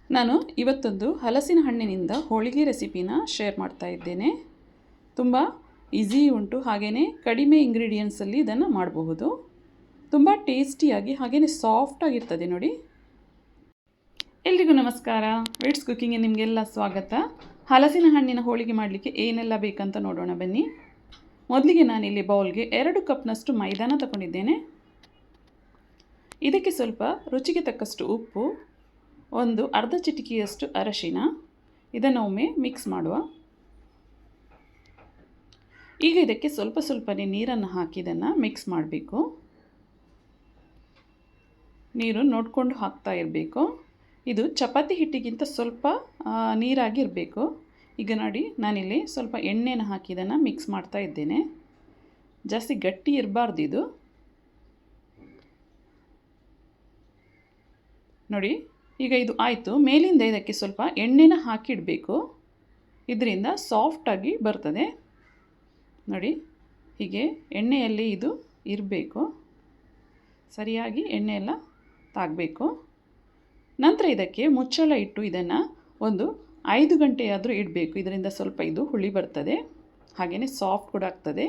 ನಾನು ಇವತ್ತೊಂದು ಹಲಸಿನ ಹಣ್ಣಿನಿಂದ ಹೋಳಿಗೆ ರೆಸಿಪಿನ ಶೇರ್ ಮಾಡ್ತಾ ಇದ್ದೇನೆ. ತುಂಬ ಈಸಿ ಉಂಟು, ಹಾಗೆಯೇ ಕಡಿಮೆ ಇಂಗ್ರೀಡಿಯೆಂಟ್ಸಲ್ಲಿ ಇದನ್ನು ಮಾಡಬಹುದು. ತುಂಬ ಟೇಸ್ಟಿಯಾಗಿ ಹಾಗೆಯೇ ಸಾಫ್ಟಾಗಿರ್ತದೆ ನೋಡಿ. ಎಲ್ರಿಗೂ ನಮಸ್ಕಾರ. ವೆಟ್ಸ್ ಕುಕ್ಕಿಂಗ್ಗೆ ನಿಮಗೆಲ್ಲ ಸ್ವಾಗತ. ಹಲಸಿನ ಹಣ್ಣಿನ ಹೋಳಿಗೆ ಮಾಡಲಿಕ್ಕೆ ಏನೆಲ್ಲ ಬೇಕಂತ ನೋಡೋಣ ಬನ್ನಿ. ಮೊದಲಿಗೆ ನಾನಿಲ್ಲಿ ಬೌಲ್ಗೆ 2 ಕಪ್ನಷ್ಟು ಮೈದಾನ ತಗೊಂಡಿದ್ದೇನೆ. ಇದಕ್ಕೆ ಸ್ವಲ್ಪ ರುಚಿಗೆ ತಕ್ಕಷ್ಟು ಉಪ್ಪು, ಒಂದು ಅರ್ಧ ಚಿಟಿಕೆಯಷ್ಟು ಅರಶಿನ, ಇದನ್ನು ಒಮ್ಮೆ ಮಿಕ್ಸ್ ಮಾಡುವ. ಈಗ ಇದಕ್ಕೆ ಸ್ವಲ್ಪ ಸ್ವಲ್ಪನೇ ನೀರನ್ನು ಹಾಕಿ ಇದನ್ನು ಮಿಕ್ಸ್ ಮಾಡಬೇಕು. ನೀರು ನೋಡಿಕೊಂಡು ಹಾಕ್ತಾ ಇರಬೇಕು. ಇದು ಚಪಾತಿ ಹಿಟ್ಟಿಗಿಂತ ಸ್ವಲ್ಪ ನೀರಾಗಿರಬೇಕು. ಈಗ ನೋಡಿ, ನಾನಿಲ್ಲಿ ಸ್ವಲ್ಪ ಎಣ್ಣೆನ ಹಾಕಿ ಇದನ್ನು ಮಿಕ್ಸ್ ಮಾಡ್ತಾ ಇದ್ದೇನೆ. ಜಾಸ್ತಿ ಗಟ್ಟಿ ಇರಬಾರ್ದು ಇದು ನೋಡಿ. ಈಗ ಇದು ಆಯಿತು. ಮೇಲಿಂದ ಇದಕ್ಕೆ ಸ್ವಲ್ಪ ಎಣ್ಣೆನ ಹಾಕಿಡಬೇಕು, ಇದರಿಂದ ಸಾಫ್ಟಾಗಿ ಬರ್ತದೆ ನೋಡಿ. ಹೀಗೆ ಎಣ್ಣೆಯಲ್ಲಿ ಇದು ಇರಬೇಕು, ಸರಿಯಾಗಿ ಎಣ್ಣೆ ಎಲ್ಲ ತಾಗಬೇಕು. ನಂತರ ಇದಕ್ಕೆ ಮುಚ್ಚಳ ಇಟ್ಟು ಇದನ್ನು ಒಂದು 5 ಗಂಟೆಯಾದರೂ ಇಡಬೇಕು. ಇದರಿಂದ ಸ್ವಲ್ಪ ಇದು ಹುಳಿ ಬರ್ತದೆ, ಹಾಗೆಯೇ ಸಾಫ್ಟ್ ಕೂಡ ಆಗ್ತದೆ.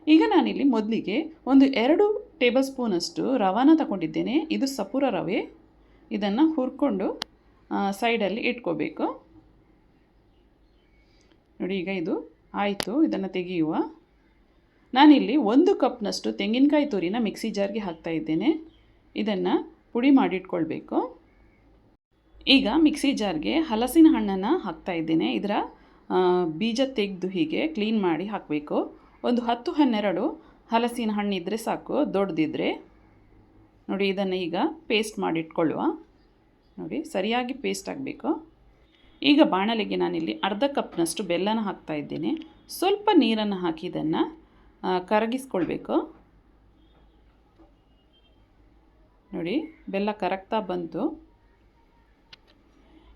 ಈಗ ನಾನಿಲ್ಲಿ ಮೊದಲಿಗೆ ಒಂದು 2 ಟೇಬಲ್ ಸ್ಪೂನಷ್ಟು ರವಾನ ತಗೊಂಡಿದ್ದೇನೆ. ಇದು ಸಪೂರ ರವೆ. ಇದನ್ನು ಹುರ್ಕೊಂಡು ಸೈಡಲ್ಲಿ ಇಟ್ಕೋಬೇಕು ನೋಡಿ. ಈಗ ಇದು ಆಯಿತು, ಇದನ್ನು ತೆಗೆಯುವ. ನಾನಿಲ್ಲಿ 1 ಕಪ್ನಷ್ಟು ತೆಂಗಿನಕಾಯಿ ತುರಿನ ಮಿಕ್ಸಿ ಜಾರ್ಗೆ ಹಾಕ್ತಾ ಇದ್ದೇನೆ. ಇದನ್ನು ಪುಡಿ ಮಾಡಿಟ್ಕೊಳ್ಬೇಕು. ಈಗ ಮಿಕ್ಸಿ ಜಾರ್ಗೆ ಹಲಸಿನ ಹಣ್ಣನ್ನು ಹಾಕ್ತಾ ಇದ್ದೇನೆ. ಇದರ ಬೀಜ ತೆಗೆದು ಹೀಗೆ ಕ್ಲೀನ್ ಮಾಡಿ ಹಾಕಬೇಕು. ಒಂದು 10-12 ಹಲಸಿನ ಹಣ್ಣಿದ್ದರೆ ಸಾಕು, ದೊಡ್ಡದಿದ್ದರೆ ನೋಡಿ. ಇದನ್ನು ಈಗ ಪೇಸ್ಟ್ ಮಾಡಿಟ್ಕೊಳ್ಳುವ ನೋಡಿ, ಸರಿಯಾಗಿ ಪೇಸ್ಟ್ ಆಗಬೇಕು. ಈಗ ಬಾಣಲೆಗೆ ನಾನಿಲ್ಲಿ ಅರ್ಧ ಕಪ್ನಷ್ಟು ಬೆಲ್ಲನ ಹಾಕ್ತಾ ಇದ್ದೇನೆ. ಸ್ವಲ್ಪ ನೀರನ್ನು ಹಾಕಿ ಇದನ್ನು ಕರಗಿಸ್ಕೊಳ್ಬೇಕು ನೋಡಿ. ಬೆಲ್ಲ ಕರಗ್ತಾ ಬಂತು.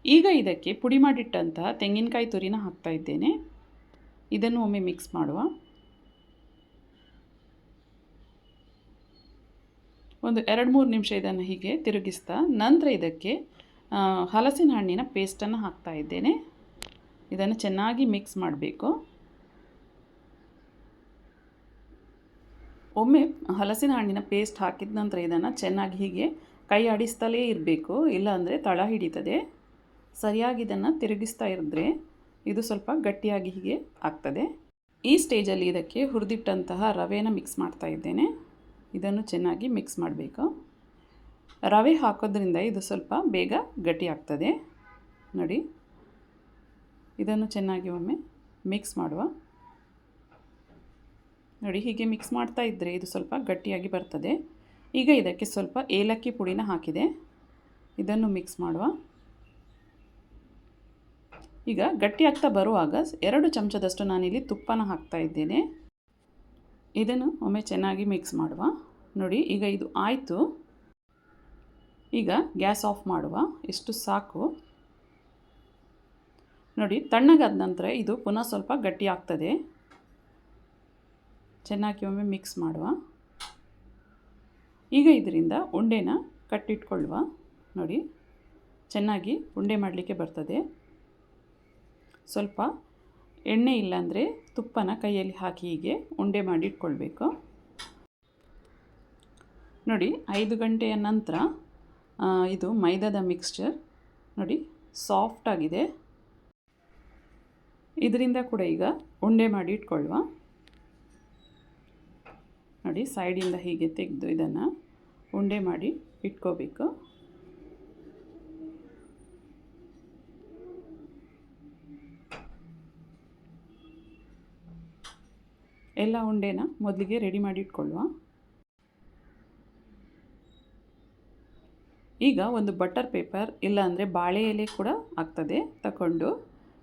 ಈಗ ಇದಕ್ಕೆ ಪುಡಿ ಮಾಡಿಟ್ಟಂತಹ ತೆಂಗಿನಕಾಯಿ ತುರಿನ ಹಾಕ್ತಾ ಇದ್ದೇನೆ. ಇದನ್ನು ಒಮ್ಮೆ ಮಿಕ್ಸ್ ಮಾಡುವ. ಒಂದು 2-3 ನಿಮಿಷ ಇದನ್ನು ಹೀಗೆ ತಿರುಗಿಸ್ತಾ ನಂತರ ಇದಕ್ಕೆ ಹಲಸಿನ ಹಣ್ಣಿನ ಪೇಸ್ಟನ್ನು ಹಾಕ್ತಾ ಇದ್ದೇನೆ. ಇದನ್ನು ಚೆನ್ನಾಗಿ ಮಿಕ್ಸ್ ಮಾಡಬೇಕು. ಒಮ್ಮೆ ಹಲಸಿನ ಹಣ್ಣಿನ ಪೇಸ್ಟ್ ಹಾಕಿದ ನಂತರ ಇದನ್ನು ಚೆನ್ನಾಗಿ ಹೀಗೆ ಕೈ ಆಡಿಸ್ತಲೇ ಇರಬೇಕು, ಇಲ್ಲಾಂದರೆ ತಳ ಹಿಡಿತದೆ. ಸರಿಯಾಗಿ ಇದನ್ನು ತಿರುಗಿಸ್ತಾ ಇದ್ದರೆ ಇದು ಸ್ವಲ್ಪ ಗಟ್ಟಿಯಾಗಿ ಹೀಗೆ ಆಗ್ತದೆ. ಈ ಸ್ಟೇಜಲ್ಲಿ ಇದಕ್ಕೆ ಹುರಿದಿಟ್ಟಂತಹ ರವೆನ ಮಿಕ್ಸ್ ಮಾಡ್ತಾ ಇದ್ದೇನೆ. ಇದನ್ನು ಚೆನ್ನಾಗಿ ಮಿಕ್ಸ್ ಮಾಡಬೇಕು. ರವೆ ಹಾಕೋದ್ರಿಂದ ಇದು ಸ್ವಲ್ಪ ಬೇಗ ಗಟ್ಟಿ ಆಗ್ತದೆ ನೋಡಿ. ಇದನ್ನು ಚೆನ್ನಾಗಿ ಒಮ್ಮೆ ಮಿಕ್ಸ್ ಮಾಡುವ ನೋಡಿ. ಹೀಗೆ ಮಿಕ್ಸ್ ಮಾಡ್ತಾ ಇದ್ದರೆ ಇದು ಸ್ವಲ್ಪ ಗಟ್ಟಿಯಾಗಿ ಬರ್ತದೆ. ಈಗ ಇದಕ್ಕೆ ಸ್ವಲ್ಪ ಏಲಕ್ಕಿ ಪುಡಿನ ಹಾಕಿದೆ, ಇದನ್ನು ಮಿಕ್ಸ್ ಮಾಡುವ. ಈಗ ಗಟ್ಟಿ ಆಗ್ತಾ ಬರುವಾಗ 2 ಚಮಚದಷ್ಟು ನಾನಿಲ್ಲಿ ತುಪ್ಪನ ಹಾಕ್ತಾ ಇದ್ದೇನೆ. ಇದನ್ನು ಒಮ್ಮೆ ಚೆನ್ನಾಗಿ ಮಿಕ್ಸ್ ಮಾಡುವ ನೋಡಿ. ಈಗ ಇದು ಆಯಿತು. ಈಗ ಗ್ಯಾಸ್ ಆಫ್ ಮಾಡುವ. ಇಷ್ಟು ಸಾಕು ನೋಡಿ. ತಣ್ಣಗಾದ ನಂತರ ಇದು ಪುನಃ ಸ್ವಲ್ಪ ಗಟ್ಟಿ ಆಗ್ತದೆ. ಚೆನ್ನಾಗಿ ಒಮ್ಮೆ ಮಿಕ್ಸ್ ಮಾಡುವ. ಈಗ ಇದರಿಂದ ಉಂಡೆನ ಕಟ್ಟಿಟ್ಕೊಳ್ಳುವ ನೋಡಿ. ಚೆನ್ನಾಗಿ ಉಂಡೆ ಮಾಡಲಿಕ್ಕೆ ಬರ್ತದೆ. ಸ್ವಲ್ಪ ಎಣ್ಣೆ ಇಲ್ಲಾಂದರೆ ತುಪ್ಪನ ಕೈಯಲ್ಲಿ ಹಾಕಿ ಹೀಗೆ ಉಂಡೆ ಮಾಡಿ ಇಟ್ಕೊಳ್ಬೇಕು ನೋಡಿ. 5 ಗಂಟೆಯ ನಂತರ ಇದು ಮೈದಾದ ಮಿಕ್ಸ್ಚರ್ ನೋಡಿ ಸಾಫ್ಟ್ ಆಗಿದೆ. ಇದರಿಂದ ಕೂಡ ಈಗ ಉಂಡೆ ಮಾಡಿ ಇಟ್ಕೊಳ್ಳುವ ನೋಡಿ. ಸೈಡಿಂದ ಹೀಗೆ ತೆಗೆದು ಇದನ್ನು ಉಂಡೆ ಮಾಡಿ ಇಟ್ಕೋಬೇಕು. ಎಲ್ಲ ಉಂಡೆನ ಮೊದಲಿಗೆ ರೆಡಿ ಮಾಡಿ ಇಟ್ಕೊಳ್ಳುವ. ಈಗ ಒಂದು ಬಟರ್ ಪೇಪರ್ ಇಲ್ಲಾಂದರೆ ಬಾಳೆ ಎಲೆ ಕೂಡ ಆಗ್ತದೆ, ತಗೊಂಡು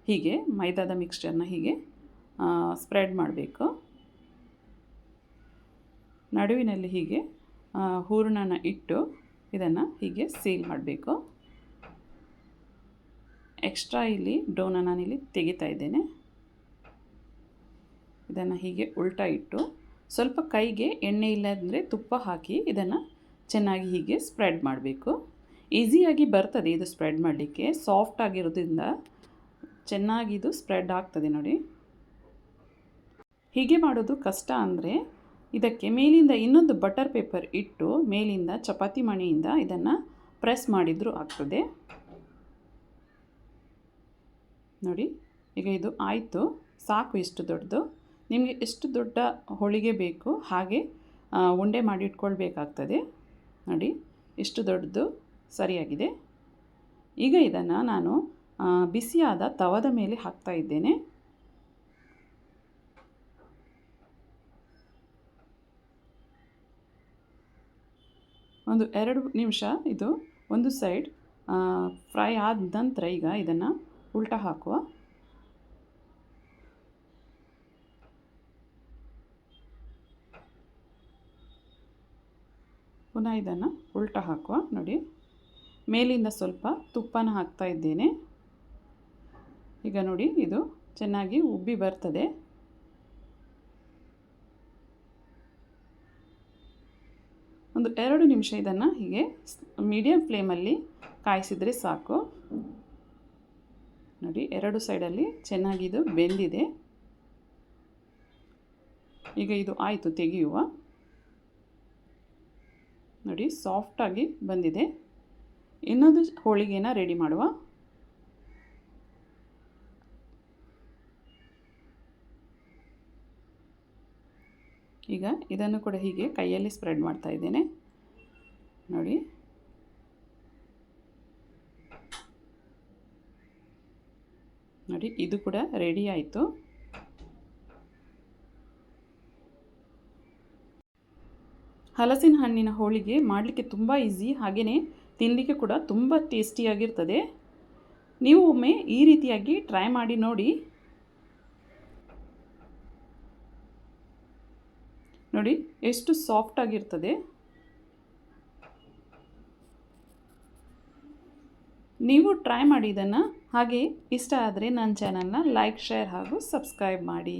ಹೀಗೆ ಮೈದಾದ ಮಿಕ್ಸ್ಚರ್ನ ಹೀಗೆ ಸ್ಪ್ರೆಡ್ ಮಾಡಬೇಕು. ನಡುವಿನಲ್ಲಿ ಹೀಗೆ ಹೂರಣನ ಇಟ್ಟು ಇದನ್ನು ಹೀಗೆ ಸೀಲ್ ಮಾಡಬೇಕು. ಎಕ್ಸ್ಟ್ರಾ ಇಲ್ಲಿ ಡೋನ ನಾನಿಲ್ಲಿ ತೆಗಿತಾ ಇದ್ದೇನೆ. ಇದನ್ನು ಹೀಗೆ ಉಲ್ಟಾ ಇಟ್ಟು ಸ್ವಲ್ಪ ಕೈಗೆ ಎಣ್ಣೆ ಇಲ್ಲಂದರೆ ತುಪ್ಪ ಹಾಕಿ ಇದನ್ನು ಚೆನ್ನಾಗಿ ಹೀಗೆ ಸ್ಪ್ರೆಡ್ ಮಾಡಬೇಕು. ಈಸಿಯಾಗಿ ಬರ್ತದೆ ಇದು ಸ್ಪ್ರೆಡ್ ಮಾಡಲಿಕ್ಕೆ, ಸಾಫ್ಟ್ ಆಗಿರೋದ್ರಿಂದ ಚೆನ್ನಾಗಿ ಇದು ಸ್ಪ್ರೆಡ್ ಆಗ್ತದೆ ನೋಡಿ. ಹೀಗೆ ಮಾಡೋದು ಕಷ್ಟ ಅಂದರೆ ಇದಕ್ಕೆ ಮೇಲಿಂದ ಇನ್ನೊಂದು ಬಟರ್ ಪೇಪರ್ ಇಟ್ಟು ಮೇಲಿಂದ ಚಪಾತಿ ಮಣೆಯಿಂದ ಇದನ್ನು ಪ್ರೆಸ್ ಮಾಡಿದರೂ ಆಗ್ತದೆ ನೋಡಿ. ಈಗ ಇದು ಆಯಿತು, ಸಾಕು ಇಷ್ಟು ದೊಡ್ಡದು. ನಿಮಗೆ ಎಷ್ಟು ದೊಡ್ಡ ಹೋಳಿಗೆ ಬೇಕು ಹಾಗೆ ಉಂಡೆ ಮಾಡಿಟ್ಕೊಳ್ಬೇಕಾಗ್ತದೆ ನೋಡಿ. ಇಷ್ಟು ದೊಡ್ಡದು ಸರಿಯಾಗಿದೆ. ಈಗ ಇದನ್ನು ನಾನು ಬಿಸಿಯಾದ ತವದ ಮೇಲೆ ಹಾಕ್ತಾ ಇದ್ದೇನೆ. ಒಂದು 2 ನಿಮಿಷ ಇದು ಒಂದು ಸೈಡ್ ಫ್ರೈ ಆದ ನಂತರ ಈಗ ಇದನ್ನು ಉಲ್ಟಾ ಹಾಕುವ. ಪುನಃ ಇದನ್ನು ಉಲ್ಟಾ ಹಾಕುವ ನೋಡಿ. ಮೇಲಿಂದ ಸ್ವಲ್ಪ ತುಪ್ಪನ ಹಾಕ್ತಾ ಇದ್ದೇನೆ. ಈಗ ನೋಡಿ ಇದು ಚೆನ್ನಾಗಿ ಉಬ್ಬಿ ಬರ್ತದೆ. ಒಂದು 2 ನಿಮಿಷ ಇದನ್ನು ಹೀಗೆ ಮೀಡಿಯಮ್ ಫ್ಲೇಮಲ್ಲಿ ಕಾಯಿಸಿದರೆ ಸಾಕು ನೋಡಿ. 2 ಸೈಡಲ್ಲಿ ಚೆನ್ನಾಗಿ ಇದು ಬೆಂದಿದೆ. ಈಗ ಇದು ಆಯಿತು, ತೆಗೆಯುವ ನೋಡಿ. ಸಾಫ್ಟಾಗಿ ಬಂದಿದೆ. ಇನ್ನೊಂದು ಹೋಳಿಗೆನ ರೆಡಿ ಮಾಡುವ. ಈಗ ಇದನ್ನು ಕೂಡ ಹೀಗೆ ಕೈಯಲ್ಲಿ ಸ್ಪ್ರೆಡ್ ಮಾಡ್ತಾ ಇದ್ದೇನೆ ನೋಡಿ. ನೋಡಿ ಇದು ಕೂಡ ರೆಡಿ ಆಯಿತು. ಹಲಸಿನ ಹಣ್ಣಿನ ಹೋಳಿಗೆ ಮಾಡಲಿಕ್ಕೆ ತುಂಬ ಈಸಿ, ಹಾಗೆಯೇ ತಿನ್ನಲಿಕ್ಕೆ ಕೂಡ ತುಂಬ ಟೇಸ್ಟಿಯಾಗಿರ್ತದೆ. ನೀವು ಒಮ್ಮೆ ಈ ರೀತಿಯಾಗಿ ಟ್ರೈ ಮಾಡಿ ನೋಡಿ. ನೋಡಿ ಎಷ್ಟು ಸಾಫ್ಟಾಗಿರ್ತದೆ. ನೀವು ಟ್ರೈ ಮಾಡಿ ಇದನ್ನು. ಹಾಗೆ ಇಷ್ಟ ಆದರೆ ನನ್ನ ಚಾನಲ್ನ ಲೈಕ್, ಶೇರ್ ಹಾಗೂ ಸಬ್ಸ್ಕ್ರೈಬ್ ಮಾಡಿ.